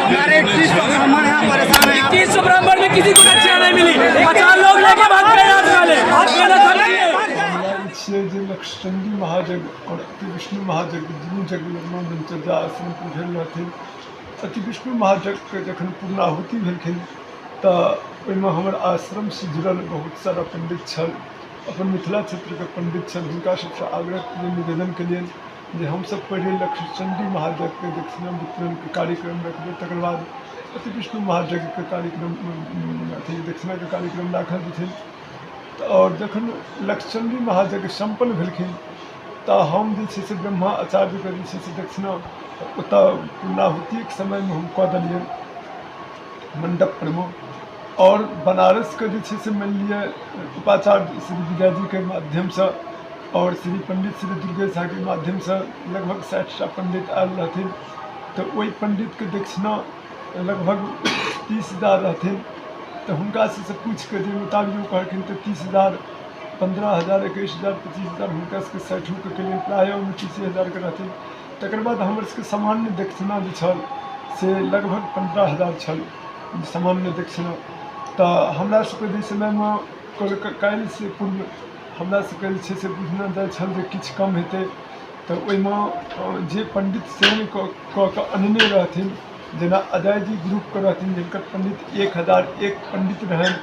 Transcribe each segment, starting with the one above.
हमारे यहाँ परेशान है। 21 ब्राह्मण में किसी को रक्षा नहीं मिली, 50 लोग लेके भाग गए रात वाले। लक्षचंडी महाजग और अति विष्णु महाजग दुनू जग लगमा दिनचर्या आश्रम पर भेल रहथिन। अति विष्णु महाजग के जखन पूर्णाहुति भेलखिन तऽ ओहिमे हमर आश्रम से जुड़ल बहुत सारा पंडित छल, अपन मिथिला क्षेत्र के पंडित छल। हुनका सबसे आग्रह निवेदन केलियन जे हमसब पढ़े लक्षचंडी महाजग के दक्षिणा वितरण के कार्यक्रम रखबै, तकर बाद अति विष्णु महाजग के कार्यक्रम अथी दक्षिणा के कार्यक्रम राखल जेथिन। और जखन लक्षचंडी महायज्ञ सम्पन्न भेलखिन तऽ हम जे छै से ब्रह्मा आचार्य के जे छै से दक्षिणा ओतऽ पूर्णाहुतिके समय में हम कऽ देलियन मंडप प्रमुख। और बनारस के जे छै से मानि लिअ उपाचार्य श्री विजय जी के माध्यम से और श्री पंडित श्री दुर्गेश झा के माध्यम से लगभग 60 टा पंडित आयल रहथिन। तऽ ओहि पंडित के दक्षिणा लगभग 30,000 रहथिन। तो हुनका से पूछ के जे मुताबिक कहलखिन तो 30,000, 15,000, 21,000, 25,000 हुनका सबके 60 के केलियन, प्राय 29,000 के रहथिन। तकर बाद हमर सबके सामान्य दक्षिणा जे छल से लगभग 15,000 छल सामान्य दक्षिणा। तो हमरा सबके जे समय में काल्हि से पूर्व हमरा सबके जे छै से बुझना जाइ छल जे किछु कम हेतै। तऽ ओहिमे जे पंडित चयन कऽ के अनने रहथिन, जेना अजय जी ग्रुप के रहथिन जिनकर पंडित 1001 पंडित रहन,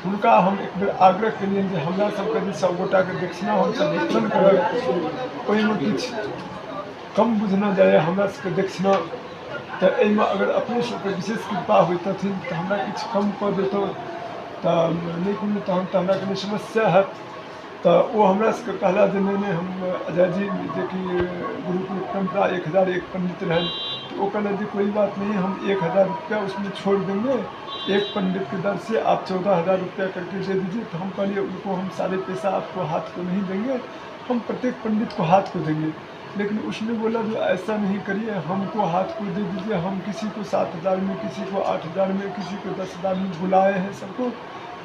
हुनका हम एक बेर आग्रह केलियन जे हमरा सबके जे 100 गोटा के दक्षिणा हमसब वितरण करब, ओहिमे किछु कम बुझना जाए हमरा सबके दक्षिणा। तऽ एहिमे अगर अपने सबके विशेष कृपा होइतथिन तऽ हमरा किछु कम कऽ देतौ तऽ लेकिन तहन तऽ हमरा कनि समस्या हैत। तो वो हमरा सबके कहला जे नहीं हम अजय जी जे कि ग्रुप में परंपरा 1001 पंडित रहन, तो वो कहला जी कोई बात नहीं, हम 1,000 रुपया उसमें छोड़ देंगे, एक पंडित के दर से आप 14,000 रुपया करके दे दीजिए। तो हम कहलिए उनको हम सारे पैसा आपको हाथ को नहीं देंगे, हम प्रत्येक पंडित को हाथ को देंगे। लेकिन उसने बोला जो ऐसा नहीं करिए, हमको हाथ को दे दीजिए, हम किसी को 7,000 में, किसी को 8,000 में, किसी को 10,000 में बुलाए हैं सबको,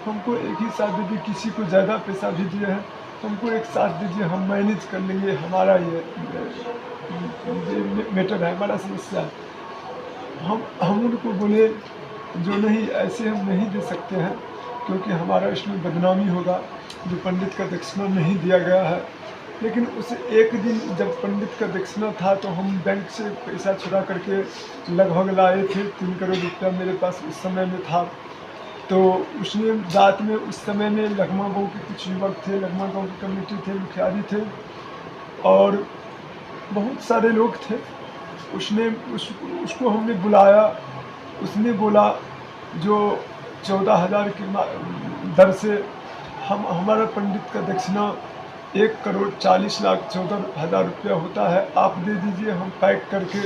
हमको एक ही साथ दीजिए। किसी को ज़्यादा पैसा भी दिए हैं, हमको एक साथ दीजिए, हम मैनेज कर लेंगे, हमारा ये मैटर है, हमारा समस्या है। हम उनको बोले जो नहीं, ऐसे हम नहीं दे सकते हैं क्योंकि हमारा इसमें बदनामी होगा, जो पंडित का दक्षिणा नहीं दिया गया है। लेकिन उस एक दिन जब पंडित का दक्षिणा था तो हम बैंक से पैसा छुड़ा करके लगभग लाए थे, 3 करोड़ रुपया मेरे पास उस समय में था। तो उसने रात में उस समय में लगमा गाँव के कुछ युवक थे, लगमा गाँव की कमेटी थे, मुखियारी थे और बहुत सारे लोग थे। उसको हमने बुलाया, उसने बोला जो 14,000 की दर से हमारा पंडित का दक्षिणा 1,40,14,000 रुपया होता है, आप दे दीजिए, हम पैक करके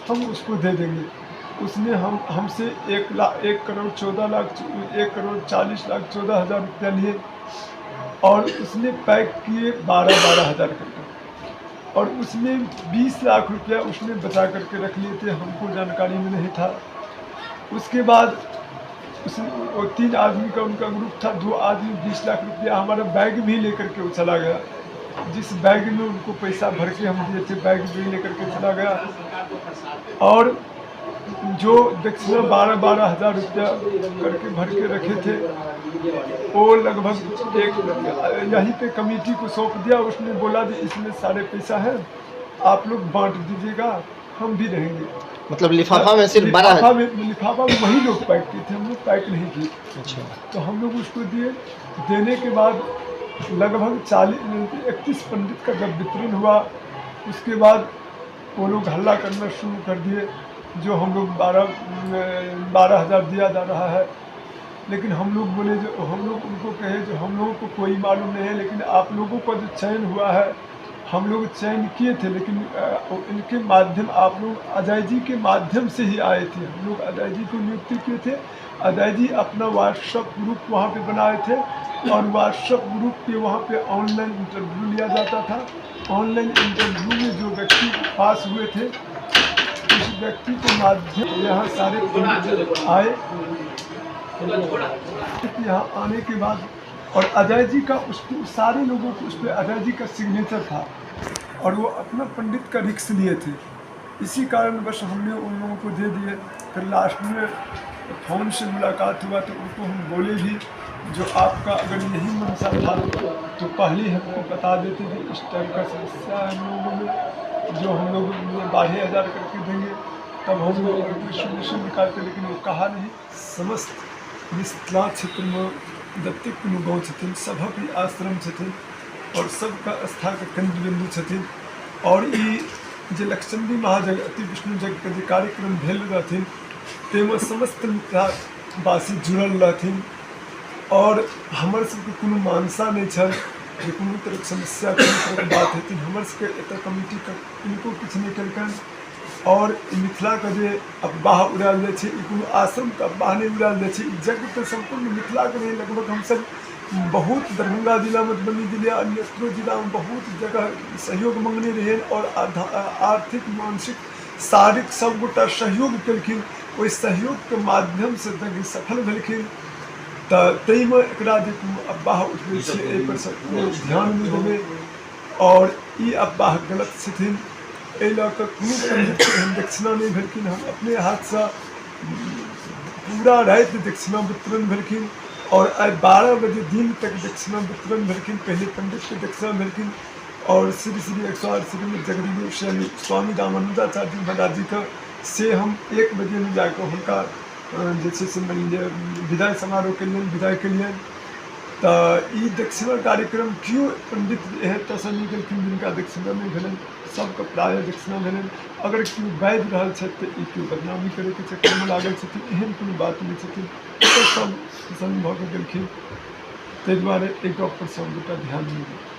हम उसको दे देंगे। उसने हमसे 1,40,14,000 रुपया लिए और उसने पैक किए 12,000 करके, और उसने 20 लाख रुपया उसने बचा करके रख लिए थे, हमको जानकारी में नहीं था। उसके बाद वो 3 आदमी का उनका ग्रुप था, 2 आदमी 20 लाख रुपया हमारा बैग भी लेकर के वो चला गया। जिस बैग में उनको पैसा भर के हम दिए थे, बैग भी लेकर के चला गया। और जो दक्षिणा 12,000 रुपया करके भर के रखे थे, वो लगभग यहीं पे कमेटी को सौंप दिया। उसने बोला कि इसमें सारे पैसा है, आप लोग बांट दीजिएगा, हम भी रहेंगे। मतलब लिफाफा में सिर्फ 12 लिफाफा में वही लोग पैक किए थे, हम लोग पैक नहीं किए। अच्छा। तो हम लोग उसको दिए। देने के बाद लगभग 31 पंडित का जब वितरण हुआ, उसके बाद वो लोग हल्ला करना शुरू कर दिए जो हम लोग 12,000 दिया जा रहा है। लेकिन हम लोग बोले, जो हम लोग उनको कहे जो हम लोगों को कोई मालूम नहीं है, लेकिन आप लोगों का जो चयन हुआ है हम लोग चयन किए थे, लेकिन इनके माध्यम आप लोग अजय जी के माध्यम से ही आए थे। हम लोग अजय जी को नियुक्ति किए थे। अजय जी अपना व्हाट्सएप ग्रुप वहाँ पे बनाए थे और व्हाट्सएप ग्रुप पे वहाँ पे ऑनलाइन इंटरव्यू लिया जाता था। ऑनलाइन इंटरव्यू में जो व्यक्ति पास हुए थे, उस व्यक्ति के माध्यम यहाँ सारे आए। यहाँ आने के बाद और अजय जी का उसको सारे लोगों को उस पर अजय जी का सिग्नेचर था और वो अपना पंडित का रिक्स लिए थे। इसी कारणवश हमने उन लोगों को दे दिए। फिर लास्ट में फ़ोन से मुलाकात हुआ तो उनको हम बोले भी, जो आपका अगर यही मंशा था तो पहले ही हमको बता देते कि इस टाइप का समस्या है हम लोगों में, जो हम लोग 12,000 करके देंगे, तब हम लोग कोई सोल्यूशन निकालते। लेकिन वो कहा नहीं। समस्त मिथिला क्षेत्र में जतेक कोनो गाँव छथिन सभक ई आश्रम छथिन और सबका आस्था के केंद्र बिंदु छथिन। और ई जे लक्षचंडी महायज्ञ अति विष्णु यज्ञ के जे कार्यक्रम भेल रहथिन ताहिमे समस्त मिथिलावासी जुड़ल रहथिन और हमर सबके कोनो मानसा नहीं छल जे कोनो तरहक समस्या कोनो तरहक बात हेथिन। हमर सबके एतऽ कमिटी के किनको किछु नहीं केलकनि और मिथिला के जे अफवाह उड़ायल जाइ छै, ई कोनो आश्रम के अफवाह नहीं उड़ायल जाइ छै। ई यज्ञ तऽ संपूर्ण मिथिला के नहीं, लगभग हमसब बहुत दरभंगा जिला, मधुबनी जिला, अन्य जिला में बहुत जगह सहयोग मंगने रहे और आर्थिक, मानसिक, शारीरिक सब गोटा सहयोग केलखिन। ओहि सहयोग के माध्यम से यज्ञ सफल भेलखिन। तऽ ताहिमे एकरा जे अफवाह उठबै छै एहि पर सब ध्यान नहि देबै और ई अफवाह गलत छथिन। एहि लऽ कऽ कोनो पंडित एहन दक्षिणा नहीं भेलखिन। हम अपने हाथ से पूरा राति दक्षिणा वितरण भेलखिन और आइ 12 बजे दिन तक दक्षिणा वितरण भेलखिन। पहले पंडित के दक्षिणा भेलखिन और श्री श्री 108 श्री जगदीश स्वामी रामानंदाचार्य महाराज जी का से हम 1 बजे में जाकर हुनका जे छै से विदाई समारोह के लिए विदाई के लिए। तो ई दक्षिणा कार्यक्रम क्यों पंडित एहन तसँ नहीं गेलखिन जिनका दक्षिणा नहीं भेलनि, सबके प्रायः दक्षिणा भेलनि। अगर केओ बाजि रहल छथि तऽ ई केओ बदनामी करैके चक्करमे लागल छथिन, एहन कोनो बात नहीं छथिन। सब प्रसन्न भऽ कऽ गेलखिन। ताहि दुआरे एहि गप पर सब गोटा ध्यान नहि देलखिन।